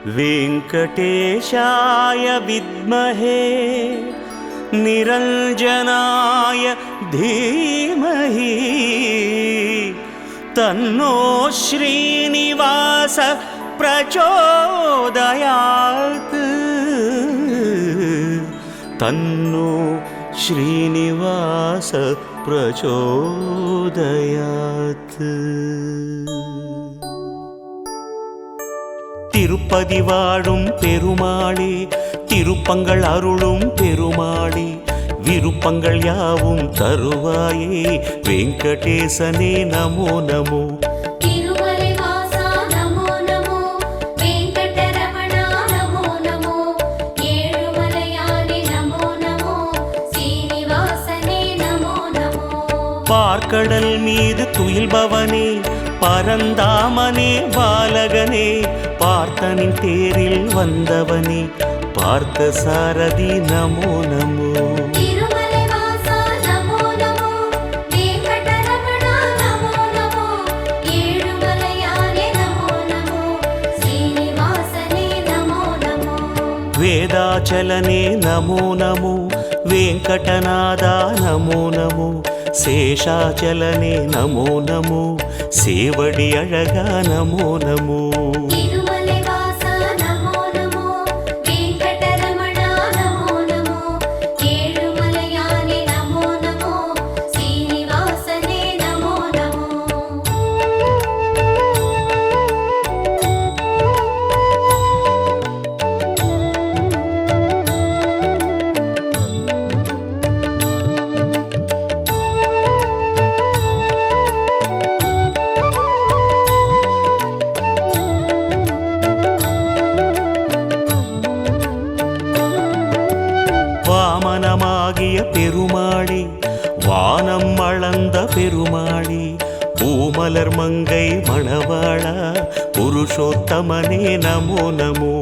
वेङ्कटेशाय विद्महे निरञ्जनाय धीमहि तन्नो श्रीनिवास प्रचोदयात् तन्नो श्रीनिवास प्रचोदयात्। திருப்பதி வாழும் பெருமாளே, திருப்பங்கள் அருளும் பெருமாளே, விருப்பங்கள் யாவும் தருவாயே வெங்கடேசனே நமோ நமோ। பார்க்கடல் மீது துயில்பவனே, பரந்தாமனே பாலகனே, பார்த்தனின் தேரில் வந்தவனே, பார்த்த சாரதி நமோ நமோ। வேதாச்சலனே நமோ நமோ, வெங்கடநாதா நமோ நமோ, சேஷாச்சலனே நமோ நமோ, சேவடி அழகா நமோ நமோ। வாமனமாகிய பெருமாளே, வானம் அளந்த பெருமாளே, பூமலர் மங்கை மணவாளா, புருஷோத்தமனே நமோ நமோ।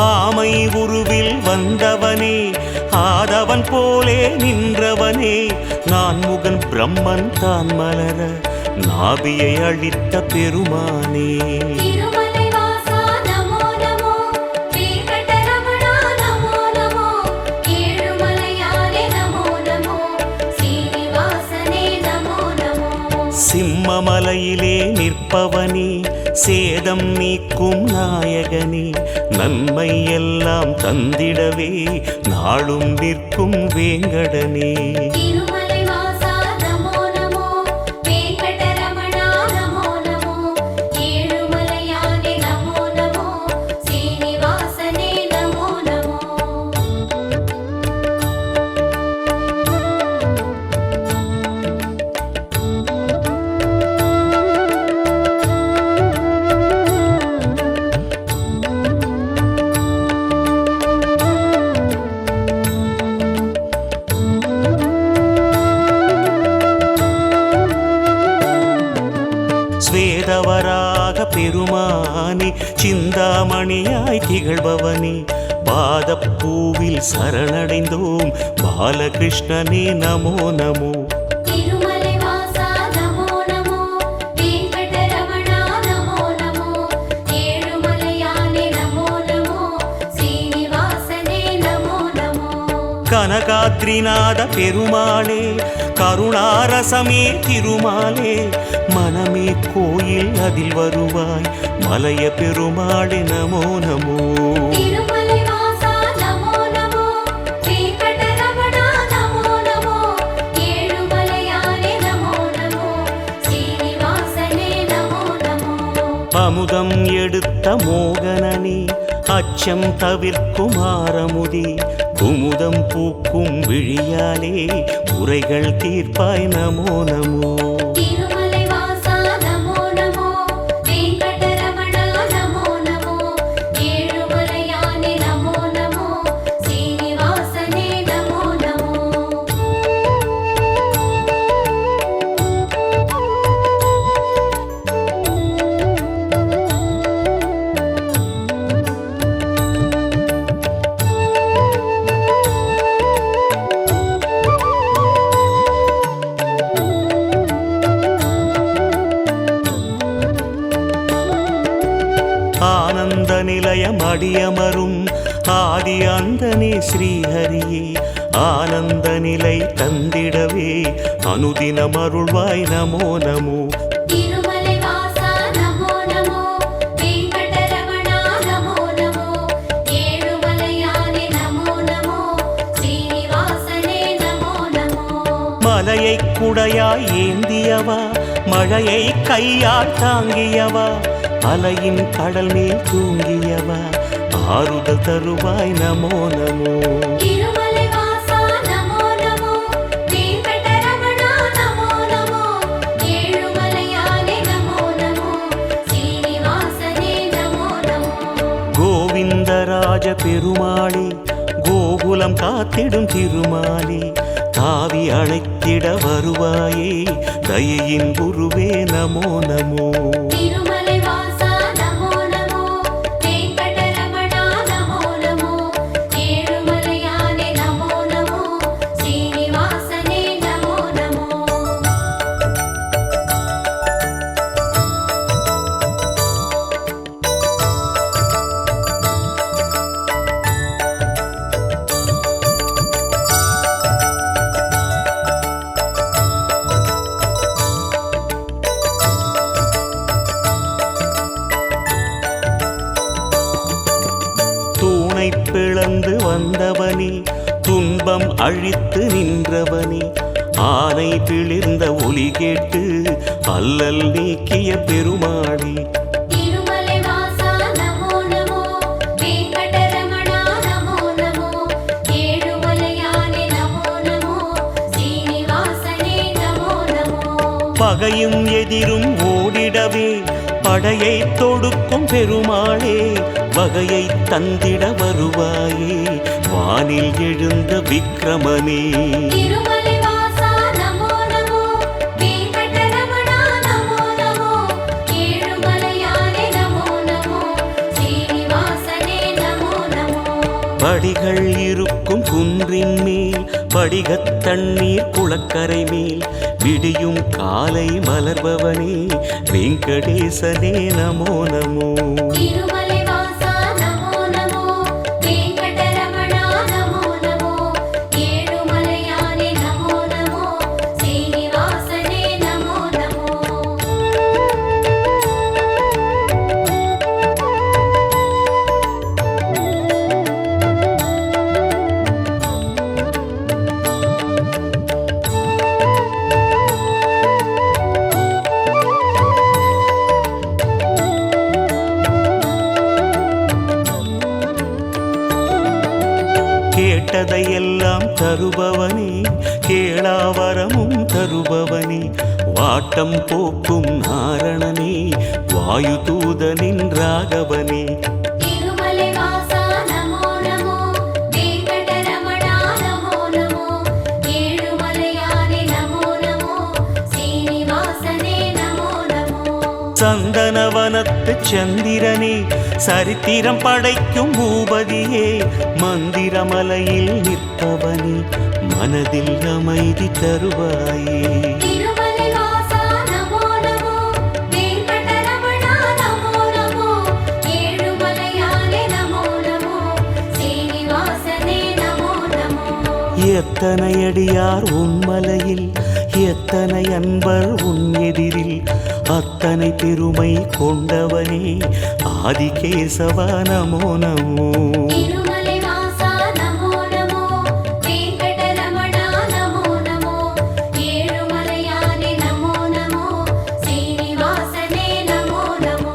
ஆமை உருவில் வந்தவனே, ஆதவன் போலே நின்றவனே, நான் முகன் பிரம்மன் தான் மலர நாபியை அழித்த பெருமானே। சிம்மமலையிலே நிற்பவனே, சேதம் நீக்கும் நாயகனே, நன்மை எல்லாம் தந்திடவே நாளும் நிற்கும் வேங்கடனே। ஸ்வேதவராக பெருமானே, சிந்தாமணியாய் திகழ்பவனே, பாதப்பூவில் சரணடைந்தோம் பாலகிருஷ்ணனே நமோ நமோ। கனகாத்ரிநாத பெருமாளே, கருணாரசமே திருமாலே, மனமே கோயில் அதில் வருவாய் மலைய பெருமாளே நமோ நமோ। அமுதம் எடுத்த மோகனனே, அச்சம் தவிர்க்கும் ஆரமுதே, குமுதம் பூக்கும் விழியாலே குறைகள் தீர்ப்பாய் நமோ நமோ। இதயம் அடியமரும் ஆதி அந்தனே ஸ்ரீஹரியே ஆனந்த நிலை தந்திடவே அனுதினம் அருள்வாய் நமோ நமோ. திருமலை வாசா நமோ நமோ, வெங்கடரமணா நமோ நமோ, ஏழுமலையானே நமோ நமோ, ஸ்ரீனிவாசனே நமோ நமோ. மலையை குடையாய் ஏந்தியவா மழையை கையால் தாங்கியவா அலையின் கடல் மேல் தூங்கியவா ஆறுதல் தருவாய் நமோ நமோ. திருமலை வாசா நமோ நமோ, வெங்கடரமணா நமோ நமோ, ஏழுமலையானே நமோ நமோ, ஸ்ரீனிவாசனே நமோ நமோ. கோவிந்தராஜ பெருமாளே கோகுலம் காத்திடும் திருமாலே தாவி அழைத்திட வருவாயே தயையின் குருவே நமோ நமோ. திருமலை வாசா நமோ நமோ, வெங்கடரமணா நமோ நமோ, ஏழுமலையானே நமோ நமோ, ஸ்ரீனிவாசனே நமோ நமோ. தூணை பிளந்து வந்தவனே துன்பம் அழித்து நின்றவனே ஆனை பிளிர்ந்த ஒலி கேட்டு அல்லல் நீக்கிய பெருமாளே. திருமலை வாசா நமோ நமோ, வெங்கடரமணா நமோ நமோ, ஏழுமலையானே நமோ நமோ, ஸ்ரீனிவாசனே நமோ நமோ. பகையும் எதிரும் ஓடிடவே படையை தொடுக்கும் பெருமாளே வகையை தந்திட வருவாயே வானில் எழுந்த விக்ரமனே. திருமலை வாசா நமோ நமோ, வெங்கடரமணா நமோ நமோ, ஏழுமலையானே நமோ நமோ, ஸ்ரீனிவாசனே நமோ நமோ. படிகள் இருக்கும் குன்றின் மேல் படிகத் தண்ணீர் குளக்கரை மேல் விடியும் காலை மலர்பவனே வெங்கடேசனே நமோ நமோ. திருமலை வாசா நமோ நமோ, வெங்கடரமணா நமோ நமோ, ஏழுமலையானே நமோ நமோ, ஸ்ரீனிவாசனே நமோ நமோ. கேட்டதையெல்லாம் தருபவனே கேளாவரமும் தருபவனே வாட்டம் போக்கும் நாரணனே வாயு தூதனின் ராகவனே. திருமலை வாசா நமோ நமோ, வெங்கடரமணா நமோ நமோ, ஏழுமலையானே நமோ நமோ, ஸ்ரீனிவாசனே நமோ நமோ. சந்தனவனத்து சந்திரனே சரித்திரம் படைக்கும் பூபதியே மந்திரமலையில் நிற்பவனே மனதில் அமைதி தருவாயே. திருமலை வாசா நமோ நமோ, வெங்கடரமணா நமோ நமோ, ஏழுமலையானே நமோ நமோ, ஸ்ரீனிவாசனே நமோ நமோ. எத்தனை அடியார் உன்மலையில் எத்தனை அன்பர் உன் எதிரில் அத்தனை பெருமை கொண்டவனே ஆதிகேசவா நமோ நமோ. திருமலை வாசா நமோ நமோ, வெங்கடரமணா நமோ நமோ, ஏழுமலையானே நமோ நமோ, ஸ்ரீனிவாசனே நமோ நமோ.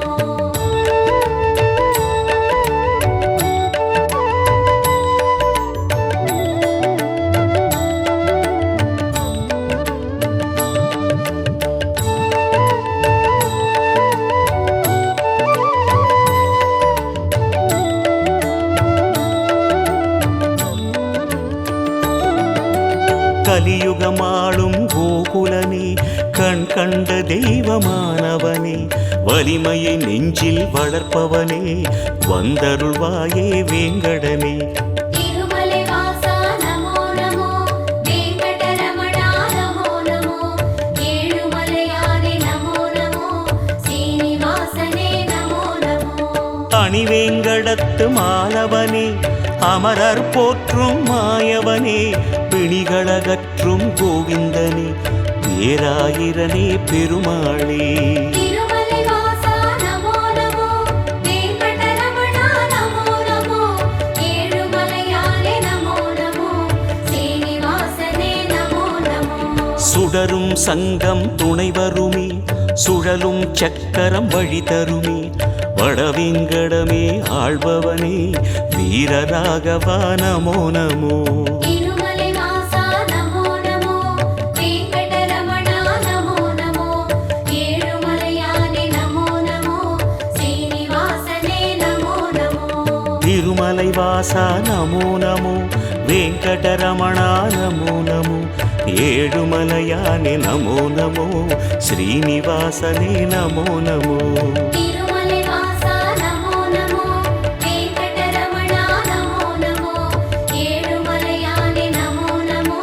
கலியுகமாளும் கோகுலனே கண் கண்ட தெய்வமானவனே வலிமையை நெஞ்சில் வளர்ப்பவனே வந்தருள்வாயே வேங்கடனே. திருமலை வாசா நமோ நமோ, வெங்கடரமணா நமோ நமோ, ஏழுமலையானே நமோ நமோ, ஸ்ரீனிவாசனே நமோ நமோ. மணிவேங்கடத்து மாலவனே அமரர் போற்றும் மாயவனே பிணிகளகற்றும் கோவிந்தனே பேராயிரனே பெருமாளே திருமலை வாசா நமோ நமோ வெங்கடரமணா நமோ நமோ ஏழுமலையானே நமோ நமோ சீனிவாசனே நமோ நமோ சுடரும் சங்கம் துணை வருமே சுழலும் சக்கரம் வழி தருமே வடவேங்கடமே ஆள்பவனே வீரராகவா நமோ நமோ திருமலை வாசா நமோ நமோ வெங்கடரமணா நமோ நமோ ஏழுமலையானே நமோ நமோ சீனிவாசனே நமோ நமோ திருமலை வாசா நமோ நமோ வெங்கடரமணா நமோ நமோ ஏழுமலையானே நமோ நமோ ஸ்ரீனிவாசனே நமோ நமோ திருமலை வாசா நமோ நமோ வெங்கடரமணா நமோ நமோ ஏழுமலையானே நமோ நமோ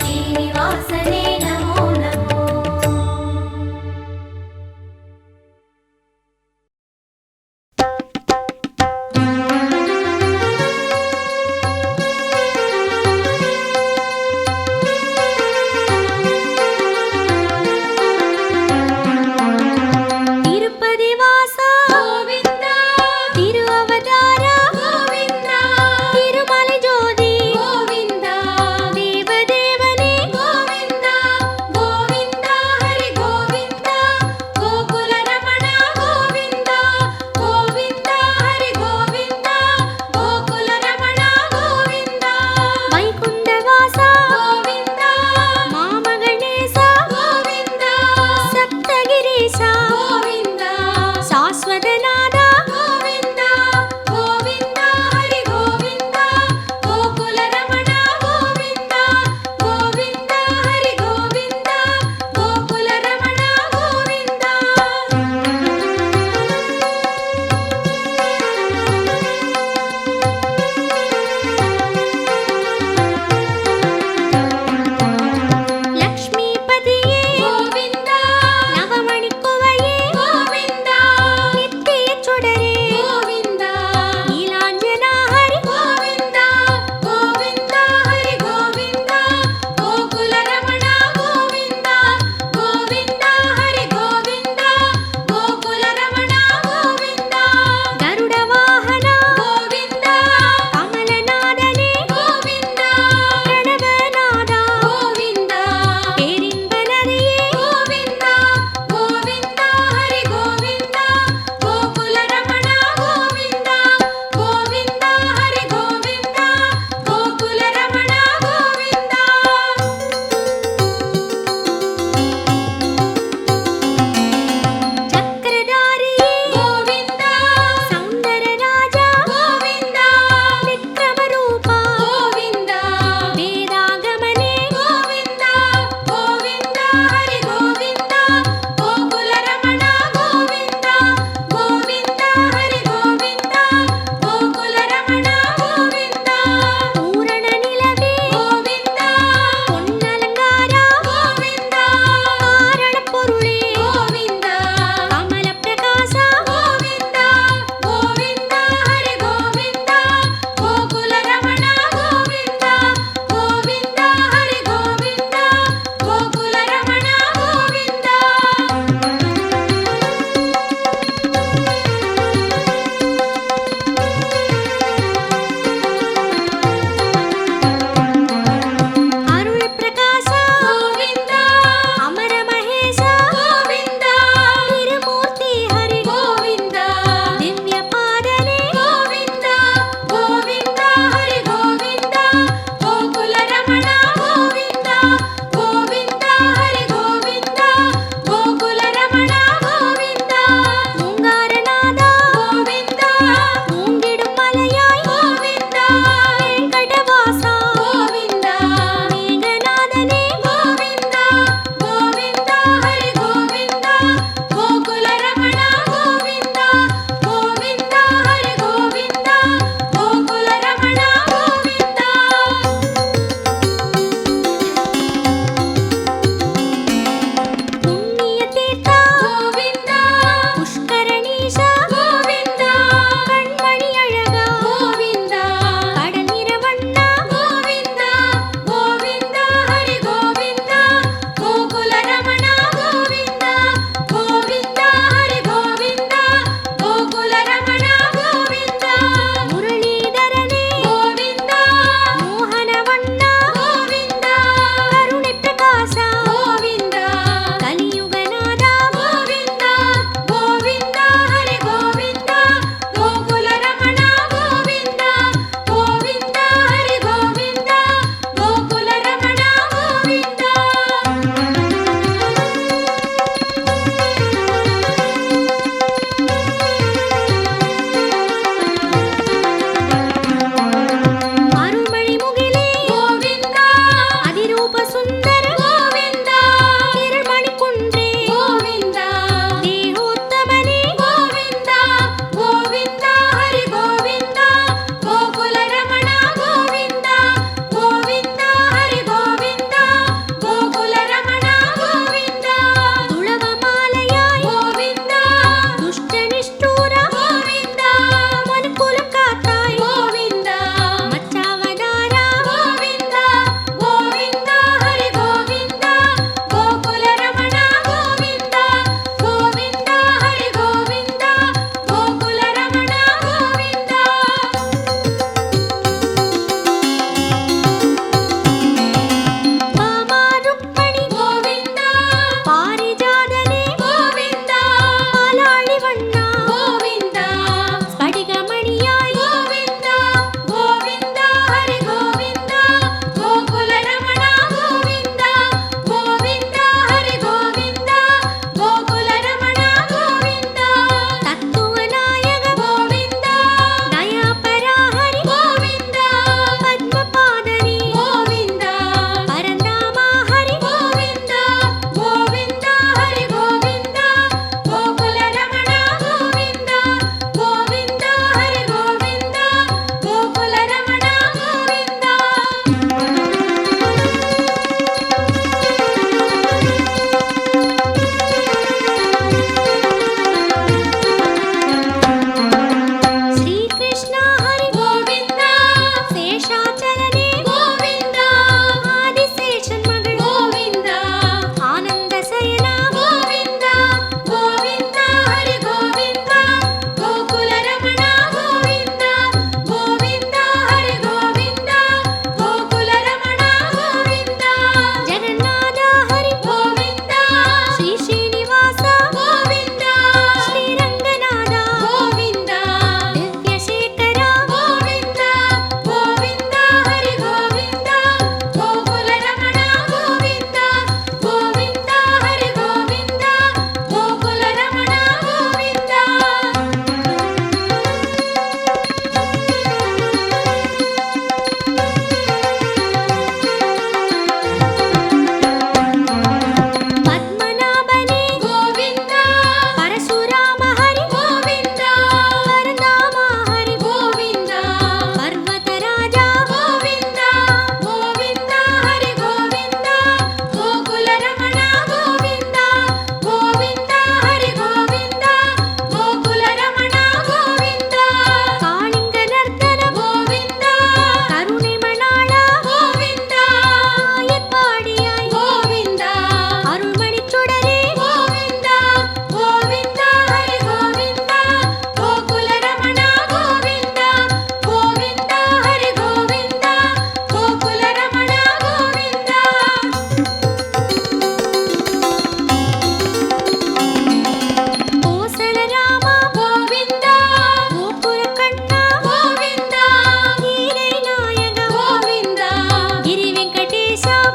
சீனிவாசனே நமோ நமோ திருப்பதி வாச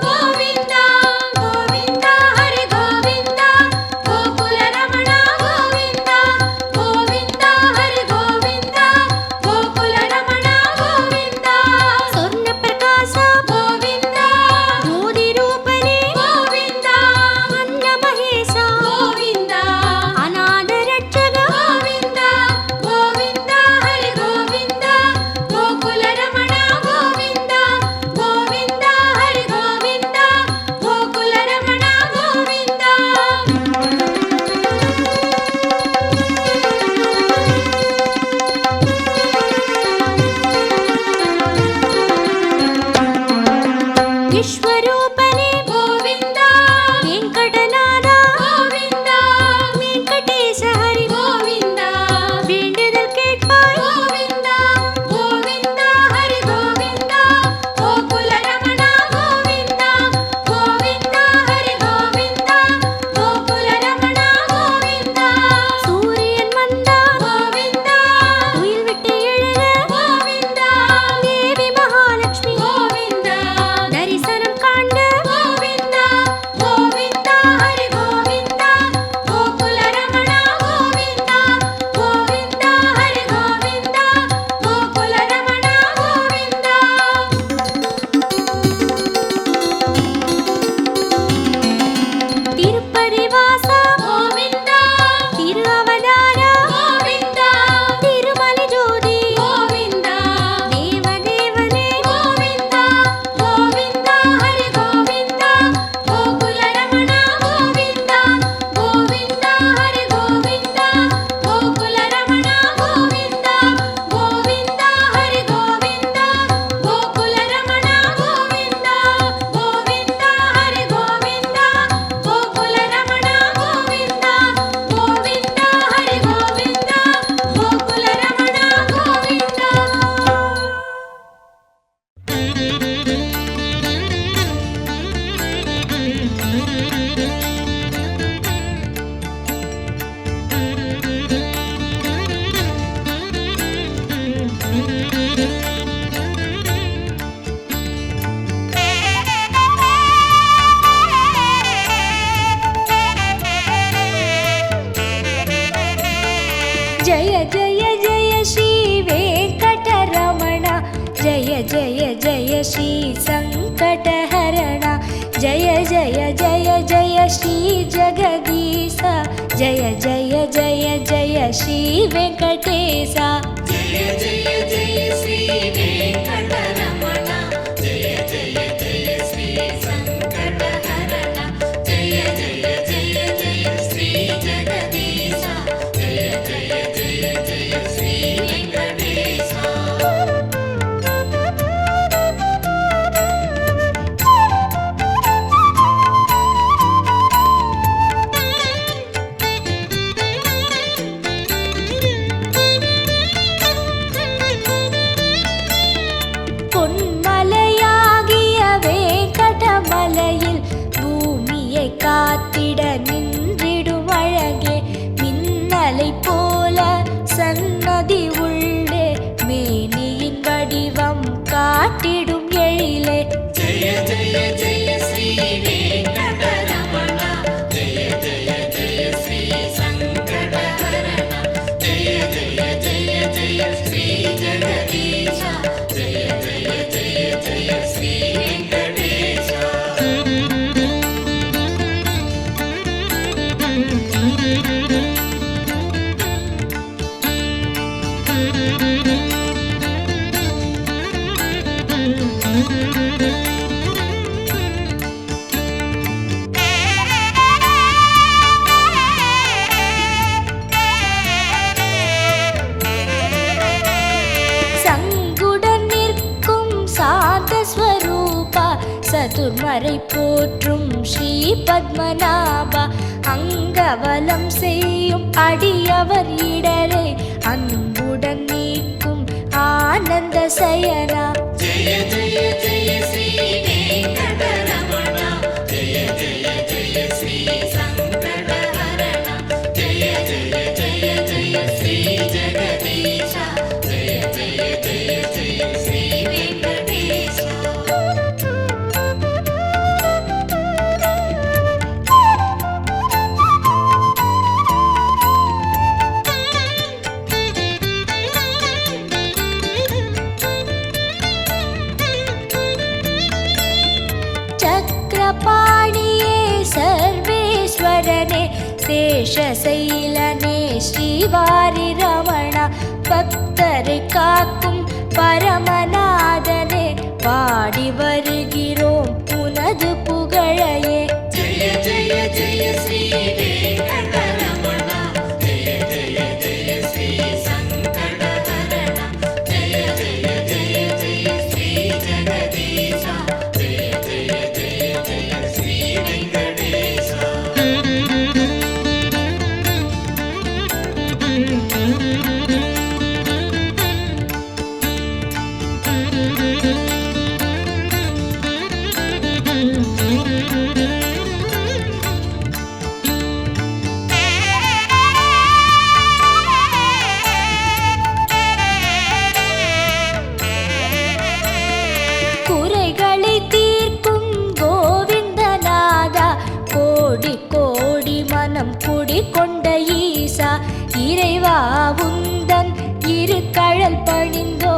గోవింద గోవింద హరి గోవింద గోకుల రమణ గోవింద గోవింద హరి గోవింద గోకుల రమణ గోవింద స్వర్ణ ప్రకాశ గోవింద జ్యోతి రూపనే గోవింద అన్న మహేశ గోవింద అనాథ రక్షక గోవింద గోవింద హరి గోవింద గోకుల రమణ గోవింద గోవింద హరి గోవింద గోకుల రమణ గోవింద విశ్వరూపనే గోవింద వెంకటనాథ గోవింద వెంకటేశ హరి గోవింద వేண்டுదల్ కేட்பாய் గోవింద గోవింద హరి గోవింద గోకుల రమణ గోవింద గోవింద హరి గోవింద గోకుల రమణ గోవింద சூரியன் வந்தா గోవింద உயில் விட்டு எழுக గోవింద தேவி மகாலட்சுமி గోవింద தரிசனம் காண்க గోవింద గోవింద హరి గోవింద గోకుల రమణ గోవింద గోవింద హరి గోవింద గోకుల రమణ గోవింద திருப்பதி வாசா గోవింద திரு அவதார గోవింద திருமலை ஜோதி గోవింద தேவதேவனே గోవింద గోవింద హరి గోవింద గోకుల రమణ గోవింద గోవింద హరి గోవింద గోకుల రమణ గోవింద గోవింద హరి గోవింద గోకుల రమణ గోవింద గోవింద హరి గోవింద గోకుల రమణ గోవింద గోవింద హరి గోవింద గోకుల రమణ జయ జయ జయ శ్రీ వెంకటరమణ జయ జయ జయ శ్రీ సంకటహరణ జయ జయ జయ జయ శ్రీ జగదీశ జయ జయ జయ జయ శ్రీ వెంకటేశ జయ జయ జయ శ్రీ వెంకటరమణ జయ జయ జయ శ్రీ సంకటహరణ జయ జయ జయ జయ శ్రీ జగదీశ జయ జయ జయ జయ శ్రీ వెంకటేశ பொன்மலையாகிய வேங்கடமலையில் பூமியை காத்திட நின்றிடும் அழகே மின்னலை போல சன்னதி உள்ளே மேனியின் வடிவம் காட்டிடும் எழிலே ஜெய ஜெய ஜெய ஸ்ரீ வெங்கடரமண ஜெய ஜெய ஜெய ஸ்ரீ சங்கடஹரண ஜெய ஜெய ஜெய ஜெய ஸ்ரீ ஜெகதீஷ ஜெய ஜெய ஜெய ஜெய ஸ்ரீ வெங்கடேஷ சங்குடன் நிற்கும் சாந்த ஸ்வரூபா சதுர்மறை போற்றும் ஸ்ரீ பத்மநாபா அங்கவலம் செய்யும் அடியவர் இடரை அன்புடன் நீக்கும் ஆனந்த சயனா ஜெய ஜெய ஜெய ஸ்ரீ வெங்கடரமண ஜெய ஜெய ஜெய ஸ்ரீ சங்கடஹரண ஜெய ஜெய ஜெய ஜெய ஸ்ரீ ஜெகதீஷ ஜெய ஜெய ஜெய ஜெய ஸ்ரீ வெங்கடேஷ தண்டபாணியே சர்வேஸ்வரனே சேஷசைலனே ஸ்ரீவாரி ரமணா பக்தரை காக்கும் பரமநாதனே பாடி வருகிறோம் உனது புகழையே. ஜெய ஜெய ஜெய ஸ்ரீ வெங்கடரமணா ஜெய ஜெய ஜெய ஸ்ரீ சங்கடஹரணா ஜெய ஜெய ஜெய ஜெய ஸ்ரீ ஜெகதீஷா ஜெய ஜெய ஜெய ஜெய ஸ்ரீ வெங்கடேஷா. குறைகளை தீர்க்கும் கோவிந்தநாதா கோடி கோடி மனம் குடிகொண்ட ஈசா இறைவா உந்தன் இரு கழல் பணிந்தோ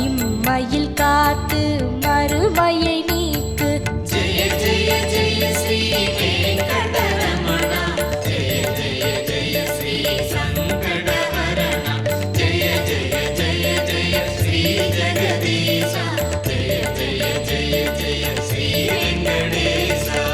இம்மையில் காத்து மறுமையை நீக்கு. ஜெய ஜெய ஜெய ஸ்ரீ வெங்கடரமணா ஜெய ஜெய ஜெய ஸ்ரீ சங்கடஹரணா ஜெய ஜெய ஜெய ஜெய ஸ்ரீ ஜெகதீஷா ஜெய ஜெய ஜெய ஜெய ஸ்ரீ வெங்கடேஷா.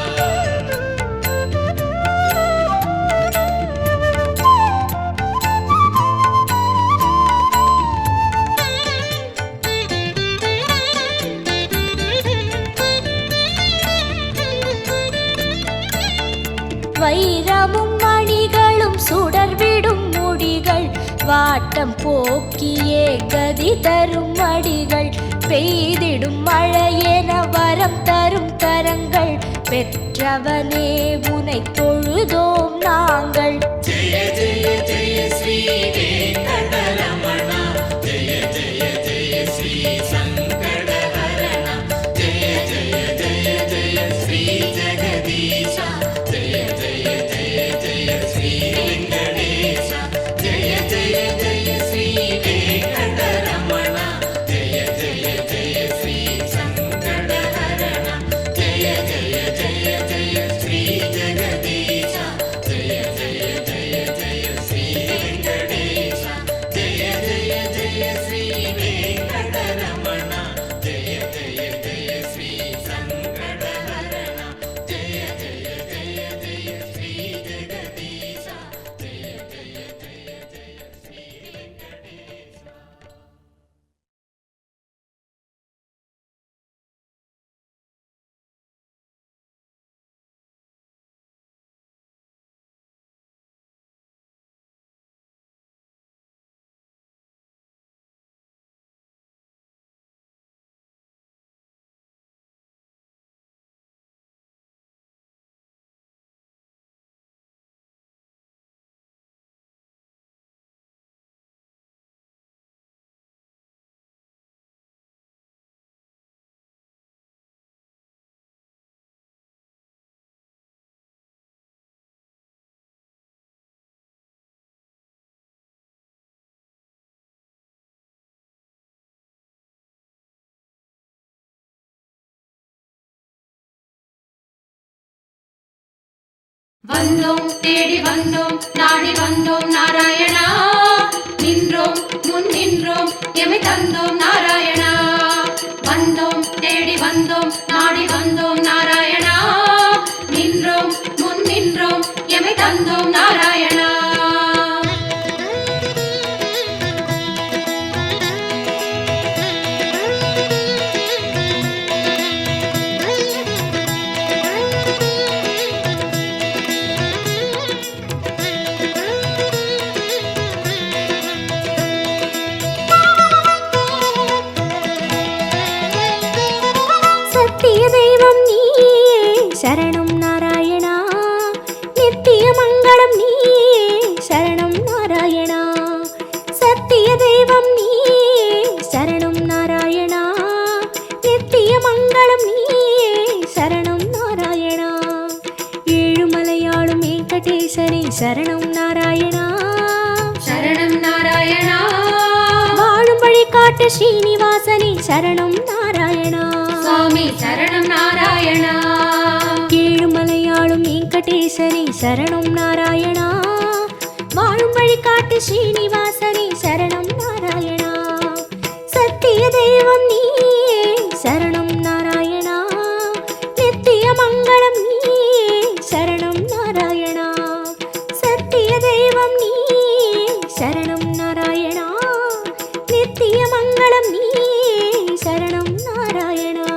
வைரமும் மணிகளும் சுடர்விடும் முடிகள் வாட்டம் போக்கியே கதி தரும் மடிகள் பெய்திடும் மழையென வரம் தரும் கரங்கள் பெற்றவனே உனை தொழுதோம் நாங்கள். ஜெய ஜெய ஜெய ஸ்ரீ வெங்கடரமணா ஜெய ஜெய ஜெய ஸ்ரீ சங்கடஹரணா ஜெய ஜெய ஜெய ஜெய ஸ்ரீ ஜெகதீஷா ஜெய ஜெய ஜெய ஜெய ஸ்ரீ வெங்கடேஷா ஜெய ஜெய ஜெய ஸ்ரீ வெங்கடரமணா ஜெய ஜெய ஜெய ஸ்ரீ சங்கடஹரணா ஜெய ஜெய ஜெய ஜெய ஸ்ரீ ஜெகதீஷா ஜெய ஜெய ஜெய ஜெய ஸ்ரீ வெங்கடேஷா ஜெய ஜெய ஜெய ஸ்ரீ வெங்கடரமணா ஜெய ஜெய ஜெய ஸ்ரீ சங்கடஹரணா ஜெய ஜெய ஜெய ஜெய ஸ்ரீ ஜெகதீஷா ஜெய ஜெய ஜெய ஜெய ஸ்ரீ வெங்கடேஷா. வந்தோம் தேடி வந்தோம் நாடி வந்தோம் நாராயணா நின்றோம் முன் நின்றோம் எமை தந்தோம் நாராயணா. வந்தோம் தேடி வந்தோம் நாடி வந்தோம் நாராயணா நின்றோம் முன் நின்றோம் எமை தந்தோம் நாராயணா. சரணம் நாராயணா நித்திய மங்களம் நீயே சரணம் நாராயணா சத்திய தெய்வம் நீயே சரணம் நாராயணா நித்திய மங்களம் நீயே சரணம் நாராயணா ஏழுமலையாளும் வெங்கடேசனே சரணம் நாராயணா சரணம் நாராயணா வாழும் வழி காட்டு ஸ்ரீனிவாசனே சரணம் நாராயணா சுவாமி சரணம் நாராயணா சரணம் நாராயணா. வாழும் வழிகாட்டு ஸ்ரீனிவாசனே சரணம் நாராயணா. சத்திய தெய்வம் நீயே சரணம் நாராயணா. நித்திய மங்களம் நீயே சரணம் நாராயணா. சத்திய தெய்வம் நீயே சரணம் நாராயணா. நித்திய மங்களம் நீயே சரணம் நாராயணா.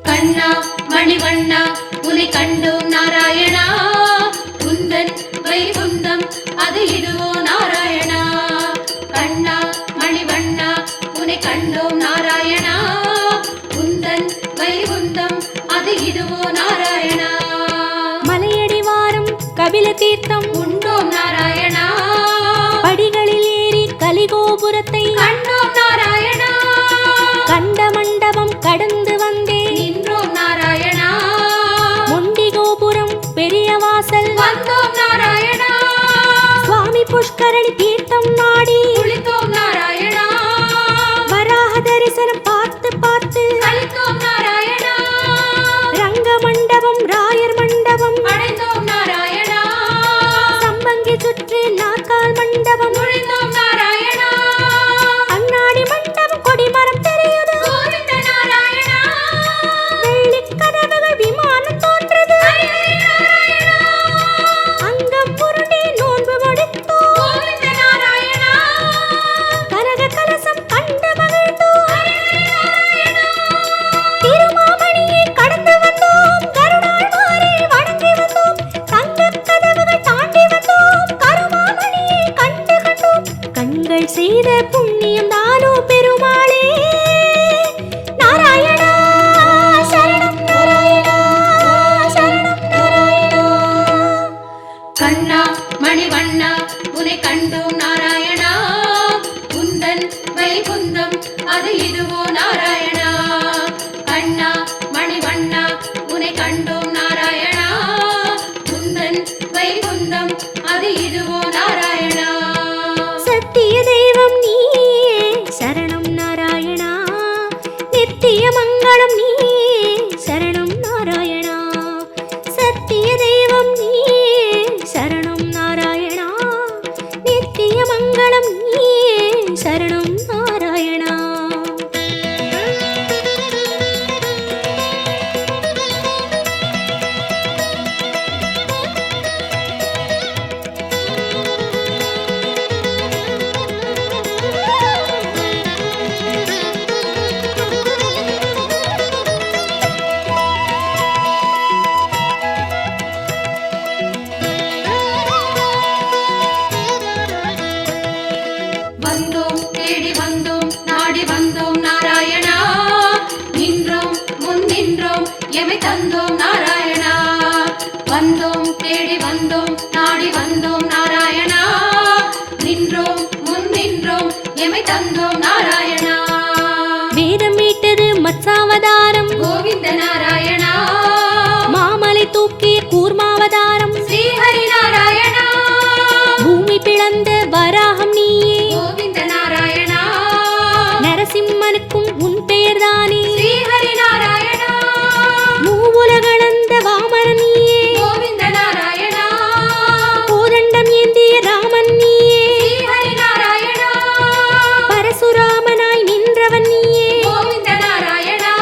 கண்ணா மணிவண்ணா உனை கண்டோம் நாராயணா. குந்தன் வைகுந்தம் அது இதுவோ நாராயணா. கண்ணா மணிவண்ணா உனை கண்டோம் நாராயணா. குந்தன் வைகுந்தம் அது இதுவோ நாராயணா. மலையடிவாரம் கபில தீர்த்தம் உண்டோம் நாராயணா. படிகளில் ஏறி கலிகோபுரத்தை கண்டோம் நாராயணா. கண்ட மண்டபம் கடந்து வந்தேன். நின்றோம் நாராயணா. முண்டி கோபுரம் பெரிய வாசல் வந்தோம் நாராயணா. சுவாமி புஷ்கரணி தீர்த்தம் நாடி குளித்தோம் நாராயணா. வராக தரிசனம் பார்த்து பார்த்து கலித்தோம் நாராயணா. ரங்க மண்டபம் ராயர் மண்டபம் அடைந்தோம் நாராயணா. சம்பங்கி சுற்று நாற்கால் மண்டபம் நுழைந்தோம் நாராயணா. அண்ணாடி மண்டபம் கொடிமரம் தெரியுது. கோவிந்த நாராயணா. வெள்ளிக் கதவுகள் விமானம் தோன்றது. அங்கம் புரண்டி நோன்பு முடித்தோம். கோவிந்த நாராயணா. கனக கலசம் கண்டு மகிழ்ந்தோம். திருமாமணியை கடந்து வந்தோம். கருடாழ்வாரை வணங்கி வந்தோம். தங்கக் கதவுகள் தாண்டி வந்தோம். கருமாமணியை கண்டு கண்டோம். கண்கள் செய்த புண்ணியம் தானோ பெருமாளே. நாராயணா சரணம் நாராயணா சரணம் நாராயணா. கண்ணா மணிவண்ணா உனை கண்டோம் நாராயணா. குந்தன் வைகுந்தம் அது இதுவோ நாராயணா. கண்ணா மணிவண்ணா உனை கண்டோம் நாராயணா. குந்தன் வைகுந்தம் அது இதுவோ நாராயணா. சத்திய தெய்வம் நீயே சரணம் நாராயணா. நித்திய மங்களம் நீயே சரணம் நாராயணா. சத்திய தெய்வம் நீயே சரணம் நாராயணா. நித்திய மங்களம் நீயே சரணம் நாராயணா. வந்தோம் தேடி வந்தோம் நாடி வந்தோம் நாராயணா. நின்றோம் முன் நின்றோம் எமை தந்தோம் நாராயணா. வந்தோம் தேடி வந்தோம் நாடி வந்தோம் நாராயணா. நின்றோம் முன் நின்றோம் எமை தந்தோம் நாராயணா. வேதம் மீட்டது மத்சாவதாரம். கோவிந்த நாராயணா. மாமலை தூக்கிய கூர்மாவதாரம். ஸ்ரீஹரி நாராயணா. பூமி பிளந்த வராகம் நீயே. கோவிந்த நாராயணா. நரசிம்மனுக்கும் உன் பெயர்தானே. ஸ்ரீஹரி நாராயணா. மூவுலகளந்த வாமனன் நீயே. கோவிந்த நாராயணா. கோதண்டம் ஏந்திய ராமன் நீயே. ஸ்ரீஹரி நாராயணா. பரசுராமனாய் நின்றவன் நீயே. கோவிந்த நாராயணா.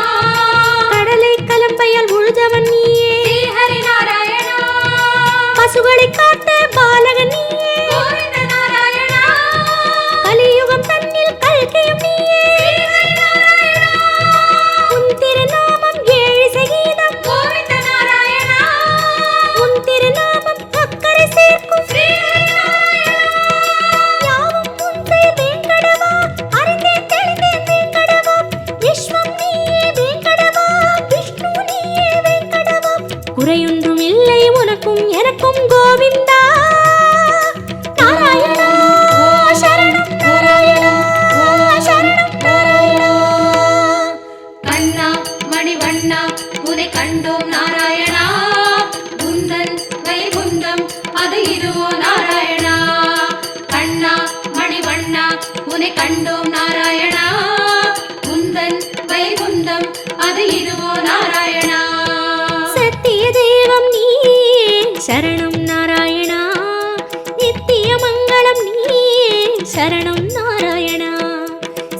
கண்டோம் நாராயணா உந்தன் வைகுந்தம் அது இதுவோ நாராயணா சத்திய தெய்வம் நீயே சரணம் நாராயணா நித்திய மங்களம் நீயே சரணம் நாராயணா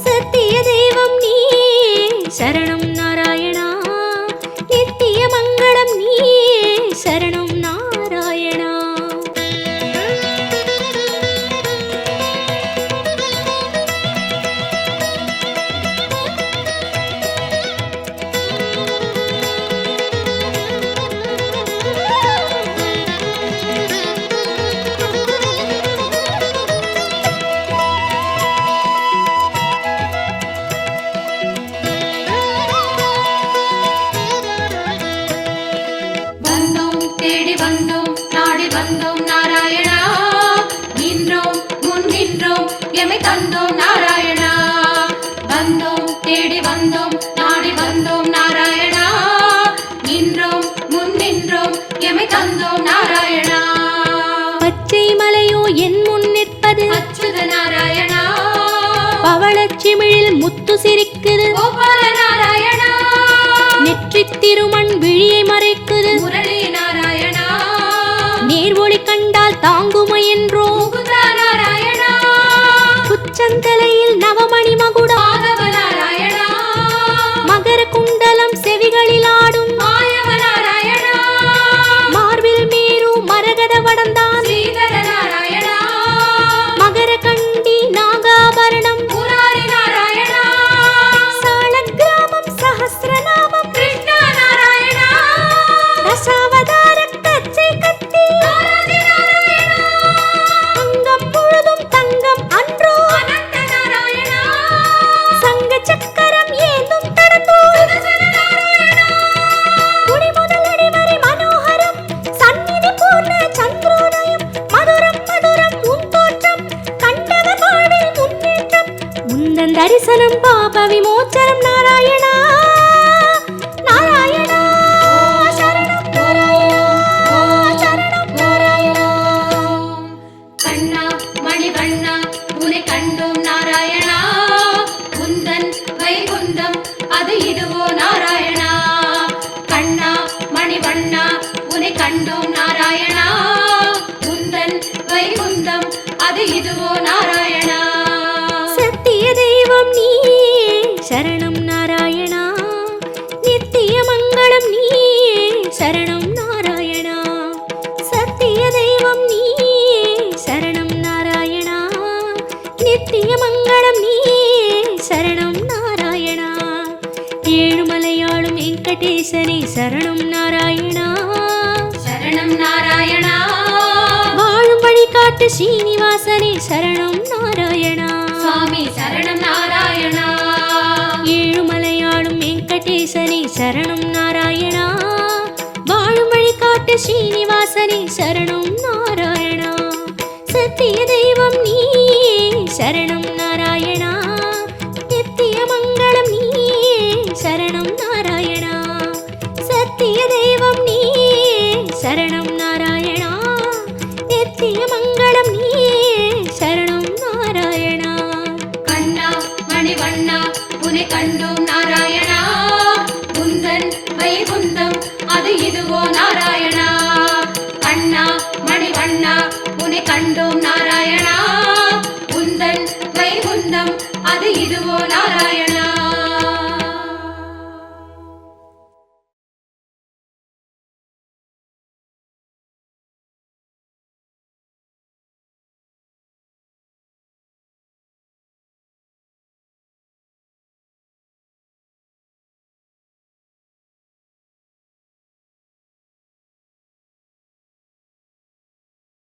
சத்திய தெய்வம் நீயே சரணம் நாராயணா நித்திய மங்களம் நீயே சரணம் நாராயணா வந்தோம் தேடி வந்தோம் நாடி வந்தோம் நாராயணா நின்றோம் முன் நின்றோம் எமை தந்தோம் நாராயணா வந்தோம் தேடி வந்தோம் நாடி வந்தோம் நாராயணா நின்றோம் முன் நின்றோம் எமை தந்தோம் நாராயணா பச்சை மலையோ என் முன் நிற்பது அச்சுத நாராயணா பவளச்சிமிழில் முத்து சிரிக்குது கோபால நாராயணா நெற்றித் திருமண் விழியை மறைக்குது முரளி நாராயணா நேர்வொளி கண்டால் தாங்குமை என்றோ முகுந்தா நாராயணா உச்சந்தலையில் நவமணி மகுடம் மாதவ நாராயணா மகர குண்டலம் செவிகளில் ஆடும் மாயவ நாராயணா மார்பில் மேரு மரகத வடந்தான் ஸ்ரீதர நாராயணா மகர கண்டி நாகாபரணம் முராரி நாராயணா சாளக்கிராமம் சஹஸ்ரநாமம் கிருஷ்ணா நாராயணா தசாவதார கச்சை கட்டி ஆதி நாராயணா அங்கம் முழுதும் தங்கம் அன்றோ அனந்த நாராயணா சங்க சக்கரம் ஏந்தும் தடந்தோ சுதர்சன நாராயணா குடி முதலடி வரை மனோகரம் சந்நிதி பூர்ண சந்திரோதயம் மதுரம் மதுரம் உன் தோற்றம் கண்டவர் வாழ்வில் முன்னேற்றம் உந்தன் தரிசனம் பாப விமோச்சனம் நாராயணா நாராயணா சரணம் சரணம் நாராயணா கண்ணா மணிவண்ணா உனை கண்டோம் நாராயணா உந்தன் வைகுந்தம் அது இதுவோ நாராயணா கண்ணா மணிவண்ணா உனை கண்டோம் நாராயணா உந்தன் வைகுந்தம் அது இதுவோ நாராயணா சத்திய தெய்வம் நீயே சரணம் நாராயணா நித்திய மங்களம் நீயே சரணம் நாராயணா சத்திய தெய்வம் நீயே சரணம் நாராயணா நித்திய மங்களம் நீயே சரணம் நாராயணா ஏழுமலையாளும் வெங்கடேசனே சரணம் நாராயணா சரணம் நாராயணா வாழும் வழிகாட்டு ஸ்ரீனிவாசனே சரணம் நாராயணா சுவாமி சரணம் நாராயணா ஏழுமலையாளும் வெங்கடேசனே சரணம் நாராயணா வாழும் வழிகாட்டு ஸ்ரீனிவாசனே சரணம் நாராயணா சத்திய தெய்வம் நீயே சரணம் நாராயணா நித்திய மங்களம் நீயே சரணம் நாராயணா சத்திய தெய்வம் நீயே சரணம் நாராயணா நித்திய மங்களம் நீயே சரணம் நாராயணா கண்ணா மணிவண்ணா உனை கண்டோம் நாராயணா உந்தன் வைகுந்தம் அது இதுவோ நாராயணா கண்ணா மணிவண்ணா உனை கண்டோம் நாராயணா